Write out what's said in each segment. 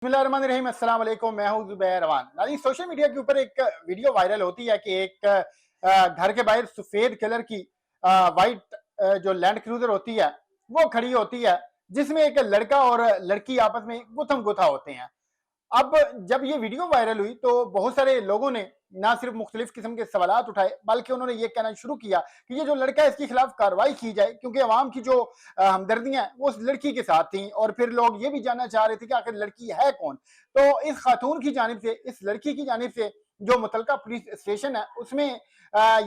बिस्मिल्लाहिर्रहमानिर्रहीम, अस्सलाम वालेकुम। मैं हूं ज़ुबैर रवान। नाज़रीन, सोशल मीडिया के ऊपर एक वीडियो वायरल होती है कि एक घर के बाहर सफेद कलर की वाइट जो लैंड क्रूजर होती है वो खड़ी होती है, जिसमें एक लड़का और लड़की आपस में गुथम गुथा होते हैं। अब जब ये वीडियो वायरल हुई तो बहुत सारे लोगों ने ना सिर्फ मुख्तलिफ किस्म के सवालात उठाए, बल्कि उन्होंने ये कहना शुरू किया कि ये जो लड़का है इसके खिलाफ कार्रवाई की जाए, क्योंकि अवाम की जो हमदर्दियां वो उस लड़की के साथ थी। और फिर लोग ये भी जानना चाह रहे थे कि आखिर लड़की है कौन। तो इस खातून की जानिब से, इस लड़की की जानिब से जो मुतलका पुलिस स्टेशन है उसमें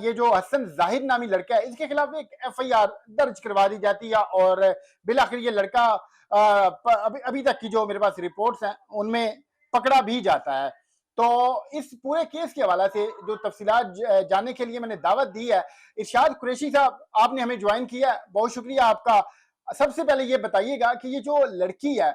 ये जो हसन जाहिद नामी लड़का है इसके खिलाफ एक FIR दर्ज करवा दी जाती है। और बिल आखिर ये लड़का अभी अभी तक की जो मेरे पास रिपोर्ट्स हैं उनमें पकड़ा भी जाता है। तो इस पूरे केस के हवाला से जो तफसीलात जानने के लिए मैंने दावत दी है। इरशाद कुरैशी साहब, आपने हमें ज्वाइन किया है, बहुत शुक्रिया आपका। सबसे पहले ये बताइएगा कि ये जो लड़की है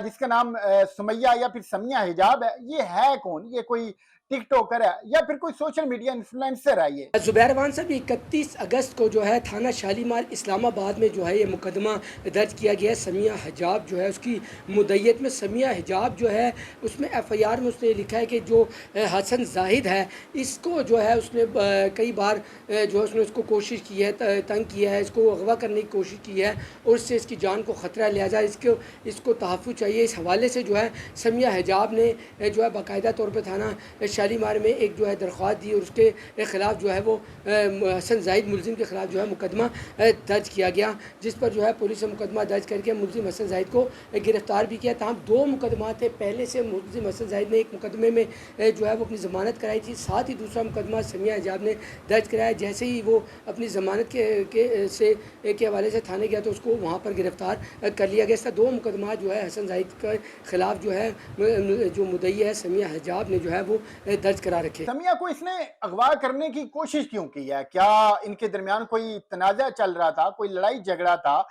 जिसका नाम सुमैया या फिर समिया हिजाब है, ये है कौन? ये कोई टिकटॉकर है या फिर कोई सोशल मीडिया इन्फ्लुएंसर है ये? ज़ुबैरवान साहब 31 अगस्त को जो है थाना शालीमार इस्लामाबाद में जो है ये मुकदमा दर्ज किया गया है। समिया हिजाब जो है उसकी मुद्दईयत में समिया हिजाब जो है उसमें FIR में उसने लिखा है कि जो हसन जाहिद है इसको जो है उसने कई बार जो है उसने उसको कोशिश की है, तंग किया है, इसको अगवा करने की कोशिश की है और इससे इसकी जान को ख़तरा है, लिहाजा इसको तहफ़्फ़ुज़ चाहिए। इस हवाले से जो है समिया हिजाब ने जो है बाकायदा तौर पर थाना शालीमार में एक जो है दरख्वास्त दी और उसके ख़िलाफ़ जो है वो हसन जाहिद मुलजिम के ख़िलाफ़ जो है मुकदमा दर्ज किया गया, जिस पर जो है पुलिस ने मुकदमा दर्ज करके मुलजिम हसन जाहिद को गिरफ़्तार भी किया। तमाम 2 मुकदमा थे। पहले से मुलजिम हसन जाहिद ने एक मुकदमे में जो है वो अपनी ज़मानत कराई थी, साथ ही दूसरा मुकदमा समिया हिजाब ने दर्ज कराया। जैसे ही वो अपनी ज़मानत के हवाले से थाने गया तो उसको वहाँ पर गिरफ़्तार कर लिया गया। इसका 2 मुकदमा जो है हसन जाहिद के ख़िलाफ़ जो है जो मुद्दई है समिया हिजाब ने जो है वो दर्ज करा रखे। समिया को इसने अगवा करने की कोशिश क्यों की है? क्या इनके दरमियान कोई तनाज़ा चल रहा था, कोई लड़ाई झगड़ा था?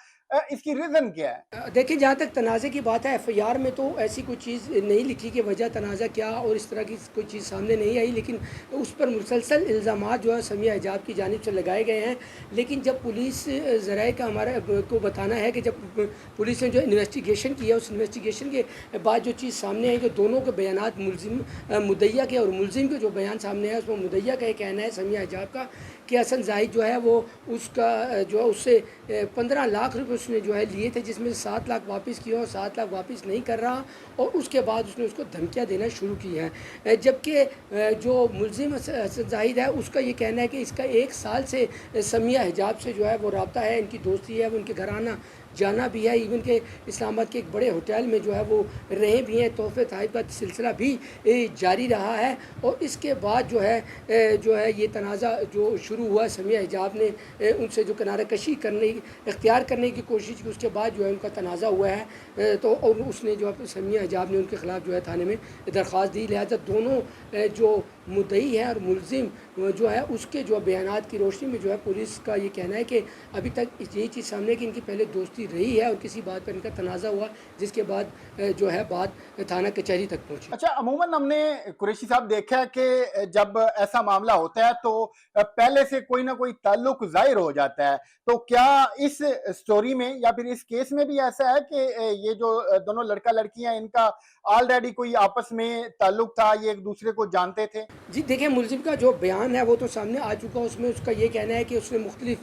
इसकी रीजन क्या है? देखिए, जहाँ तक तनाज़े की बात है FIR में तो ऐसी कोई चीज़ नहीं लिखी कि वजह तनाज़ा क्या और इस तरह की कोई चीज़ सामने नहीं आई, लेकिन उस पर मुसलसल इल्ज़ामात जो है समिया हिजाब की जानिब से लगाए गए हैं। लेकिन जब पुलिस ज़राए का हमारा को बताना है कि जब पुलिस ने जो इन्वेस्टिगेशन किया उस इन्वेस्टिगेशन के बाद जो चीज़ सामने आई, जो दोनों के बयानात मुद्दइया के और मुलजिम के जो बयान सामने आए उसमें मुद्दइया का ये कहना है समिया हिजाब का कि हसन जाहिद जो है वो उसका जो है उससे 15 लाख रुपए उसने जो है लिए थे, जिसमें से 7 लाख वापस किए और 7 लाख वापस नहीं कर रहा और उसके बाद उसने उसको धमकियां देना शुरू की हैं। जबकि जो मुलजिम हसन जाहिद है उसका ये कहना है कि इसका 1 साल से समिया हिजाब से जो है वो रब्ता है, इनकी दोस्ती है, वो उनके घर आना जाना भी है, इवन के इस्लामाबाद के एक बड़े होटल में जो है वो रहे भी हैं। तोहफ़े तहफ़ का सिलसिला भी जारी रहा है और इसके बाद जो है ये तनाज़ा जो शुरू हुआ समिया हिजाब ने उनसे जो किनारा कशी इख्तियार करने की कोशिश की, उसके बाद जो है उनका तनाज़ा हुआ है। तो और उसने जो है समिया हिजाब ने उनके ख़िलाफ़ जो है थाने में दरख्वास्त दी। लिहाजा दोनों जो मुद्दई है और मुलजिम जो है उसके जो बयानात की रोशनी में जो है पुलिस का ये कहना है कि अभी तक यही चीज़ सामने है कि इनकी पहले दोस्ती रही है और किसी बात पर इनका तनाज़ा हुआ, जिसके बाद जो है बात थाना कचहरी तक पहुँची। अच्छा, अमूमन हमने कुरैशी साहब देखा है कि जब ऐसा मामला होता है तो पहले से कोई ना कोई ताल्लुक ज़ाहिर हो जाता है। तो क्या इस स्टोरी में या फिर इस केस में भी ऐसा है कि ये जो दोनों लड़का लड़की हैं इनका ऑलरेडी कोई आपस में ताल्लुक था, ये एक दूसरे को जानते थे? जी देखिए, मुलज़िम का जो बयान है वो तो सामने आ चुका है। उसमें उसका ये कहना है कि उसने मुख्तलिफ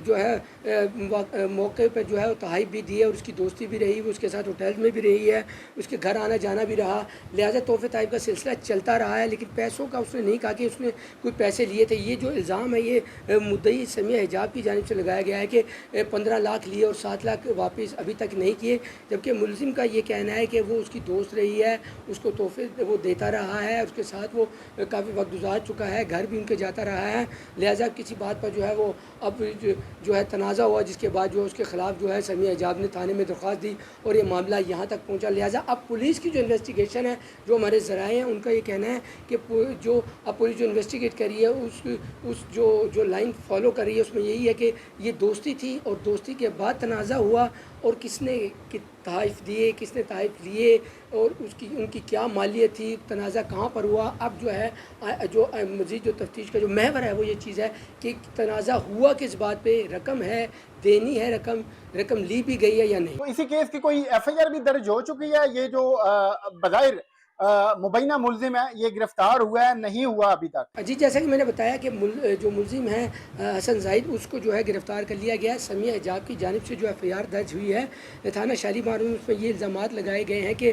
जो है मौके पे जो है तहाइफ़ भी दी है और उसकी दोस्ती भी रही, वो उसके साथ होटल्स में भी रही है, उसके घर आना जाना भी रहा। लिहाजा तोहफ़े तहफ़ का सिलसिला चलता रहा है, लेकिन पैसों का उसने नहीं कहा कि उसने कोई पैसे लिए थे। ये जो इल्ज़ाम है ये मुद्दई समिया हिजाब की जानिब से लगाया गया है कि 15 लाख लिए और 7 लाख वापस अभी तक नहीं किए, जबकि मुलज़िम का ये कहना है कि वो उसकी दोस्त रही है, उसको तोहफ़े वो देता रहा है, उसके साथ वो काफ़ी वक्त गुजार चुका है, घर भी उनके जाता रहा है। लिहाजा किसी बात पर जो है वो अब जो है तनाज़ा हुआ, जिसके बाद जो है उसके ख़िलाफ़ जो है समिया हिजाब ने थाने में दरख्वास्त दी और ये मामला यहाँ तक पहुँचा। लिहाजा अब पुलिस की जो इन्वेस्टिगेशन है, जो हमारे ज़राए हैं उनका ये कहना है कि जो अब पुलिस जो इन्वेस्टिगेट कर रही है उस जो लाइन फॉलो कर रही है उसमें यही है कि ये दोस्ती थी और दोस्ती के बाद तनाज़ा हुआ और किसने तहफ़ दिए, किसने तहफ़ लिए, और उसकी उनकी क्या मालियत थी, तनाज़ा कहाँ पर हुआ। अब जो है जो मज़ीद जो तफ्तीश का जो महवर है वो ये चीज़ है कि तनाज़ा हुआ किस बात पे, रकम है, देनी है रकम, रकम ली भी गई है या नहीं। तो इसी केस की कोई एफआईआर भी दर्ज हो चुकी है? ये जो बज़ाहिर मुबैना मुल्जिम है ये गिरफ्तार हुआ है, नहीं हुआ अभी तक? जी, जैसा कि मैंने बताया कि जो मुलज़िम है हसन ज़ाहिद, उसको जो है गिरफ़्तार कर लिया गया है। समिया हिजाब की जानिब से जो एफ़आईआर दर्ज हुई है थाना शालीमार में, उसमें ये इल्ज़ामात लगाए गए हैं कि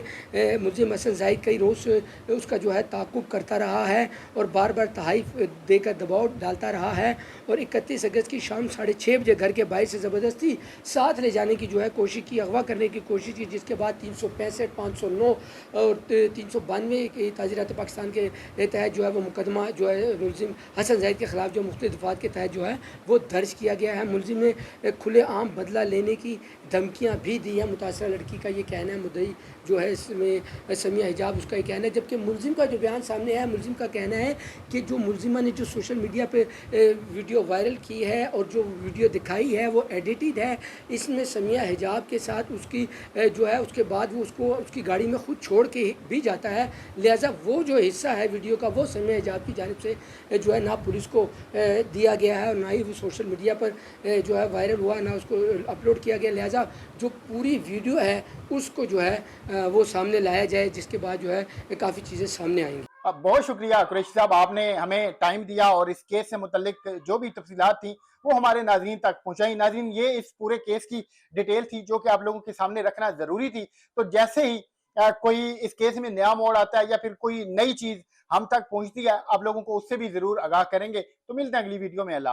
मुलज़िम हसन ज़ाहिद कई रोज़ उसका जो है ताक़ुब करता रहा है और बार बार तहाइफ़ देकर दबाव डालता रहा है और 31 अगस्त की शाम 6:30 बजे घर के बाहर से ज़बरदस्ती साथ ले जाने की जो है कोशिश की, अगवा करने की कोशिश की, जिसके बाद 365, 509 और 392 की ताज़ीरात पाकिस्तान के तहत जो है वो मुकदमा जो है मुलज़िम हसन ज़ाहिद के ख़िलाफ़ जो मुख्तलिफ़ दफ़ात के तहत जो है वो दर्ज किया गया है। मुलज़िम ने खुलेआम बदला लेने की धमकियाँ भी दी हैं, मुतासरा लड़की का ये कहना है, मुद्दई जो है इसमें समिया हिजाब उसका ये कहना है। जबकि मुलज़िम का जो बयान सामने आया, मुलज़िम का कहना है कि जो मुलज़िमा ने जो सोशल मीडिया पे वीडियो वायरल की है और जो वीडियो दिखाई है वो एडिटेड है। इसमें समिया हिजाब के साथ उसकी जो है उसके बाद वो उसको उसकी गाड़ी में खुद छोड़ के भी जाता है। लिहाजा वो जो हिस्सा है वीडियो का वो समिया हिजाब की जानिब से जो है ना पुलिस को दिया गया है और ना ही वो सोशल मीडिया पर जो है वायरल हुआ, ना उसको अपलोड किया गया। लिहाजा जो पूरी वीडियो है उसको जो है वो सामने लाया जाए, जिसके बाद जो है काफ़ी चीज़ें सामने आएंगी। बहुत शुक्रिया कुरैशी साहब, आपने हमें टाइम दिया और इस केस से मुतल्लिक जो भी तफसीलात थी वो हमारे नाजरीन तक पहुंचाई। नाजरीन, ये इस पूरे केस की डिटेल थी जो कि आप लोगों के सामने रखना जरूरी थी। तो जैसे ही कोई इस केस में नया मोड़ आता है या फिर कोई नई चीज हम तक पहुंचती है, आप लोगों को उससे भी जरूर आगाह करेंगे। तो मिलते हैं अगली वीडियो में। अल्लाह।